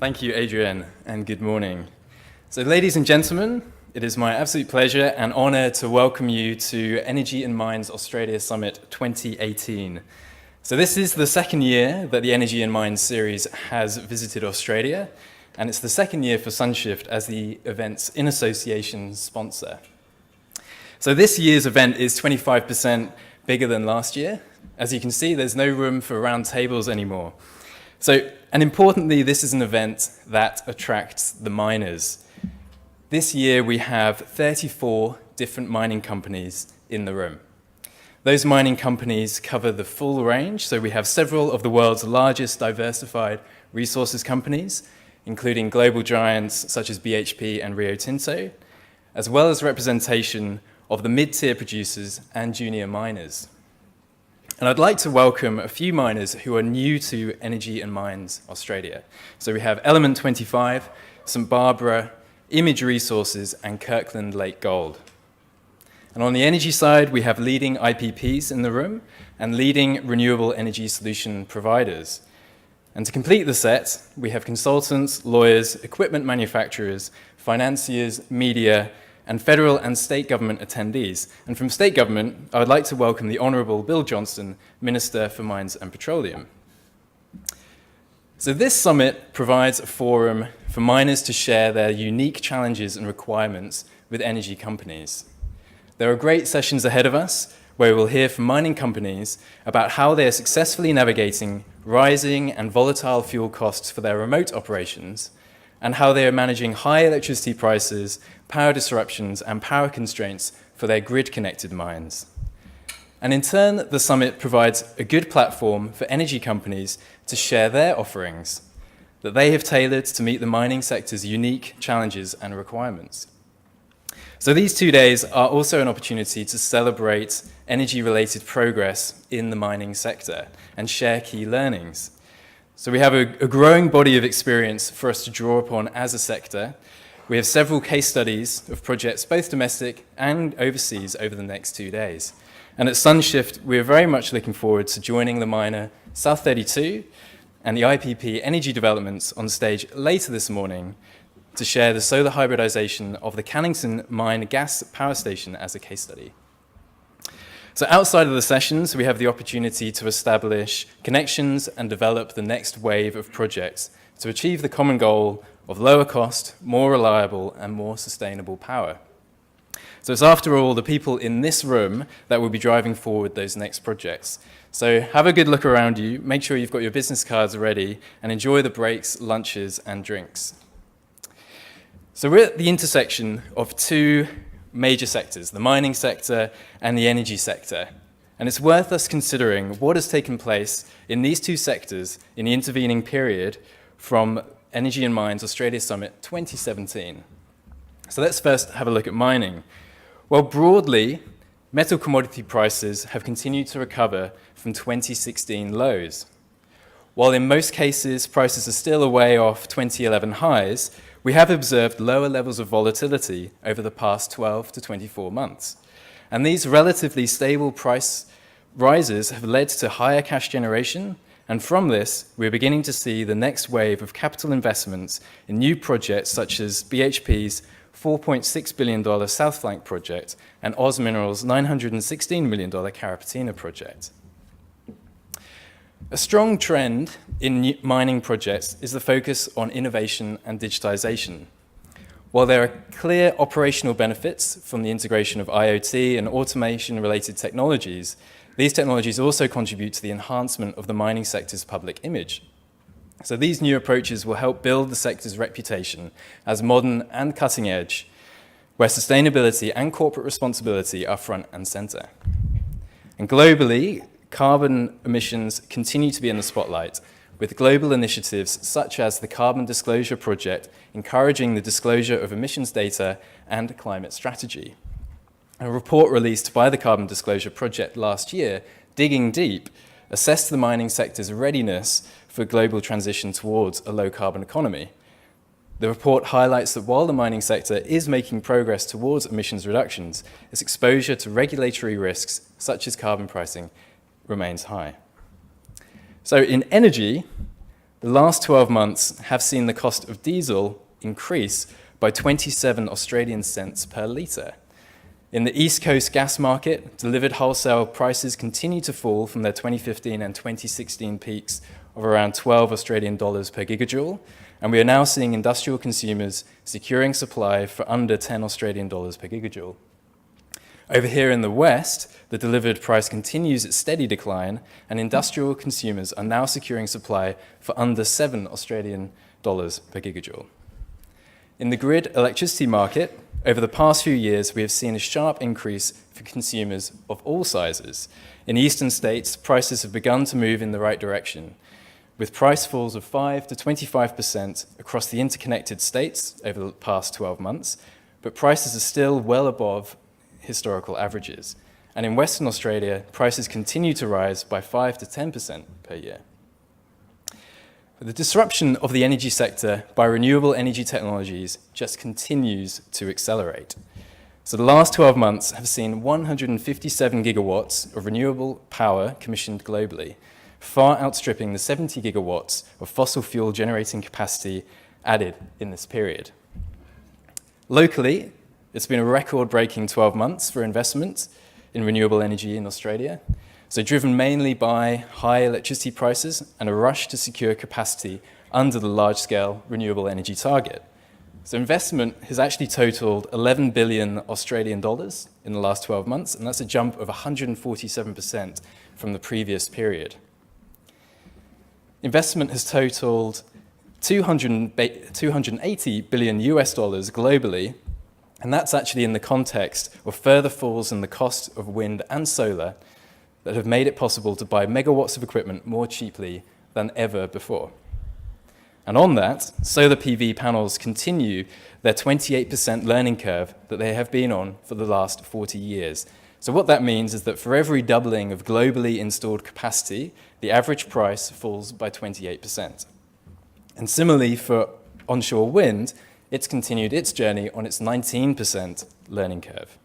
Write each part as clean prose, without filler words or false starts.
Thank you, Adrienne, and good morning. So, ladies and gentlemen, it is my absolute pleasure and honour to welcome you to Energy and Mines Australia Summit 2018. So this is the second year that the Energy and Mines series has visited Australia, and it's the second year for Sunshift as the event's in association sponsor. So this year's event is 25% bigger than last year. As you can see, there's no room for round tables anymore. And importantly, this is an event that attracts the miners. This year we have 34 different mining companies in the room. Those mining companies cover the full range, so we have several of the world's largest diversified resources companies, including global giants such as BHP and Rio Tinto, as well as representation of the mid-tier producers and junior miners. And I'd like to welcome a few miners who are new to Energy and Mines Australia. So we have Element 25, St Barbara, Image Resources, and Kirkland Lake Gold. And on the energy side, we have leading IPPs in the room and leading renewable energy solution providers. And to complete the set, we have consultants, lawyers, equipment manufacturers, financiers, media, and federal and state government attendees. And from state government, I would like to welcome the Honourable Bill Johnston, Minister for Mines and Petroleum. So this summit provides a forum for miners to share their unique challenges and requirements with energy companies. There are great sessions ahead of us where we'll hear from mining companies about how they are successfully navigating rising and volatile fuel costs for their remote operations, and how they are managing high electricity prices, power disruptions, and power constraints for their grid-connected mines. And in turn, the summit provides a good platform for energy companies to share their offerings that they have tailored to meet the mining sector's unique challenges and requirements. So these 2 days are also an opportunity to celebrate energy-related progress in the mining sector and share key learnings. So we have a growing body of experience for us to draw upon as a sector. We have several case studies of projects, both domestic and overseas, over the next 2 days. And at Sunshift, we are very much looking forward to joining the miner South 32 and the IPP energy developments on stage later this morning to share the solar hybridization of the Cannington Mine gas power station as a case study. So outside of the sessions, we have the opportunity to establish connections and develop the next wave of projects to achieve the common goal of lower cost, more reliable, and more sustainable power. So it's after all the people in this room that will be driving forward those next projects. So have a good look around you, make sure you've got your business cards ready, and enjoy the breaks, lunches, and drinks. So we're at the intersection of two major sectors, the mining sector and the energy sector. And it's worth us considering what has taken place in these two sectors in the intervening period from Energy and Mines Australia Summit 2017. So let's first have a look at mining. Well, broadly, metal commodity prices have continued to recover from 2016 lows. While in most cases prices are still a way off 2011 highs, we have observed lower levels of volatility over the past 12 to 24 months. And these relatively stable price rises have led to higher cash generation, and from this, we're beginning to see the next wave of capital investments in new projects such as BHP's $4.6 billion South Flank project and Oz Minerals' $916 million Carrapateena project. A strong trend in mining projects is the focus on innovation and digitization. While there are clear operational benefits from the integration of IoT and automation-related technologies, these technologies also contribute to the enhancement of the mining sector's public image. So these new approaches will help build the sector's reputation as modern and cutting edge, where sustainability and corporate responsibility are front and center. And globally, carbon emissions continue to be in the spotlight, with global initiatives such as the Carbon Disclosure Project encouraging the disclosure of emissions data and climate strategy. A report released by the Carbon Disclosure Project last year, Digging Deep, assessed the mining sector's readiness for global transition towards a low-carbon economy. The report highlights that while the mining sector is making progress towards emissions reductions, its exposure to regulatory risks, such as carbon pricing, remains high. So in energy, the last 12 months have seen the cost of diesel increase by 27 Australian cents per litre. In the East Coast gas market, delivered wholesale prices continue to fall from their 2015 and 2016 peaks of around 12 Australian dollars per gigajoule, and we are now seeing industrial consumers securing supply for under 10 Australian dollars per gigajoule. Over here in the West, the delivered price continues its steady decline, and industrial consumers are now securing supply for under 7 Australian dollars per gigajoule. In the grid electricity market, over the past few years, we have seen a sharp increase for consumers of all sizes. In eastern states, prices have begun to move in the right direction, with price falls of 5 to 25% across the interconnected states over the past 12 months, but prices are still well above historical averages. And in Western Australia, prices continue to rise by 5 to 10% per year. The disruption of the energy sector by renewable energy technologies just continues to accelerate. So the last 12 months have seen 157 gigawatts of renewable power commissioned globally, far outstripping the 70 gigawatts of fossil fuel generating capacity added in this period. Locally, it's been a record-breaking 12 months for investment in renewable energy in Australia, so driven mainly by high electricity prices and a rush to secure capacity under the large-scale renewable energy target. So investment has actually totaled 11 billion Australian dollars in the last 12 months, and that's a jump of 147% from the previous period. Investment has totaled 280 billion US dollars globally, and that's actually in the context of further falls in the cost of wind and solar that have made it possible to buy megawatts of equipment more cheaply than ever before. And on that, solar PV panels continue their 28% learning curve that they have been on for the last 40 years. So what that means is that for every doubling of globally installed capacity, the average price falls by 28%. And similarly for onshore wind, it's continued its journey on its 19% learning curve.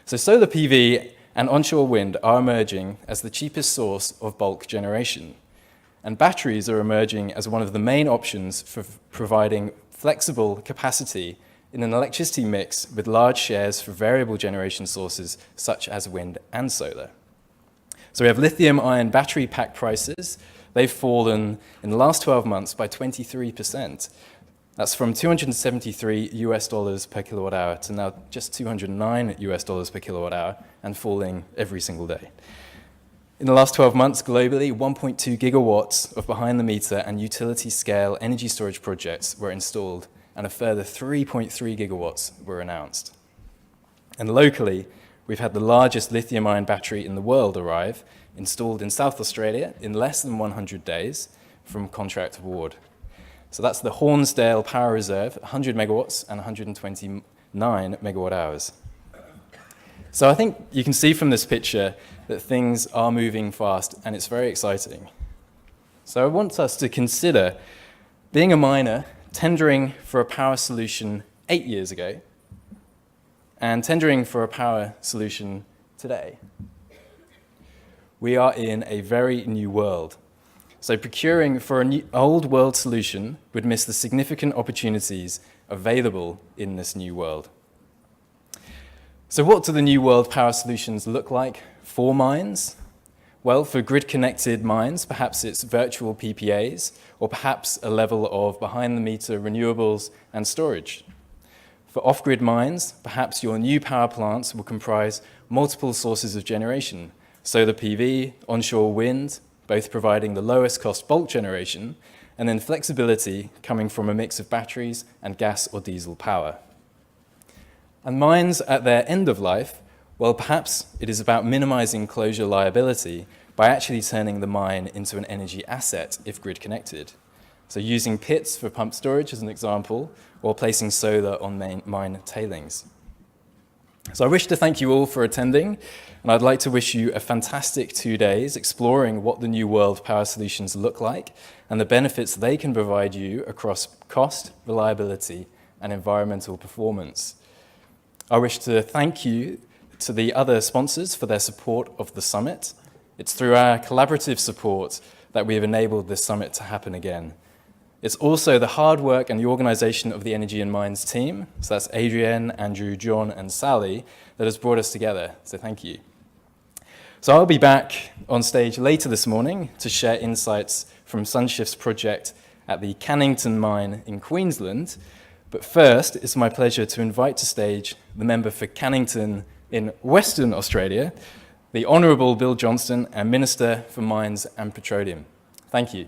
So solar PV and onshore wind are emerging as the cheapest source of bulk generation. And batteries are emerging as one of the main options for providing flexible capacity in an electricity mix with large shares for variable generation sources such as wind and solar. So we have lithium-ion battery pack prices. They've fallen in the last 12 months by 23%. That's from 273 US dollars per kilowatt hour to now just 209 US dollars per kilowatt hour and falling every single day. In the last 12 months globally, 1.2 gigawatts of behind-the-meter and utility-scale energy storage projects were installed, and a further 3.3 gigawatts were announced. And locally, we've had the largest lithium-ion battery in the world arrive, installed in South Australia in less than 100 days from contract award. So that's the Hornsdale Power Reserve, 100 megawatts and 129 megawatt hours. So I think you can see from this picture that things are moving fast and it's very exciting. So I want us to consider being a miner, tendering for a power solution 8 years ago, and tendering for a power solution today. We are in a very new world. So procuring for an old world solution would miss the significant opportunities available in this new world. So what do the new world power solutions look like for mines? Well, for grid-connected mines, perhaps it's virtual PPAs, or perhaps a level of behind-the-meter renewables and storage. For off-grid mines, perhaps your new power plants will comprise multiple sources of generation, solar PV, onshore wind, both providing the lowest cost bulk generation, and then flexibility coming from a mix of batteries and gas or diesel power. And mines at their end of life, well, perhaps it is about minimizing closure liability by actually turning the mine into an energy asset if grid connected. So using pits for pump storage as an example, or placing solar on mine tailings. So I wish to thank you all for attending, and I'd like to wish you a fantastic 2 days exploring what the new world power solutions look like and the benefits they can provide you across cost, reliability, and environmental performance. I wish to thank you to the other sponsors for their support of the summit. It's through our collaborative support that we have enabled this summit to happen again. It's also the hard work and the organisation of the Energy and Mines team, so that's Adrienne, Andrew, John and Sally, that has brought us together, so thank you. So I'll be back on stage later this morning to share insights from Sunshift's project at the Cannington mine in Queensland, but first it's my pleasure to invite to stage the member for Cannington in Western Australia, the Honourable Bill Johnston and Minister for Mines and Petroleum. Thank you.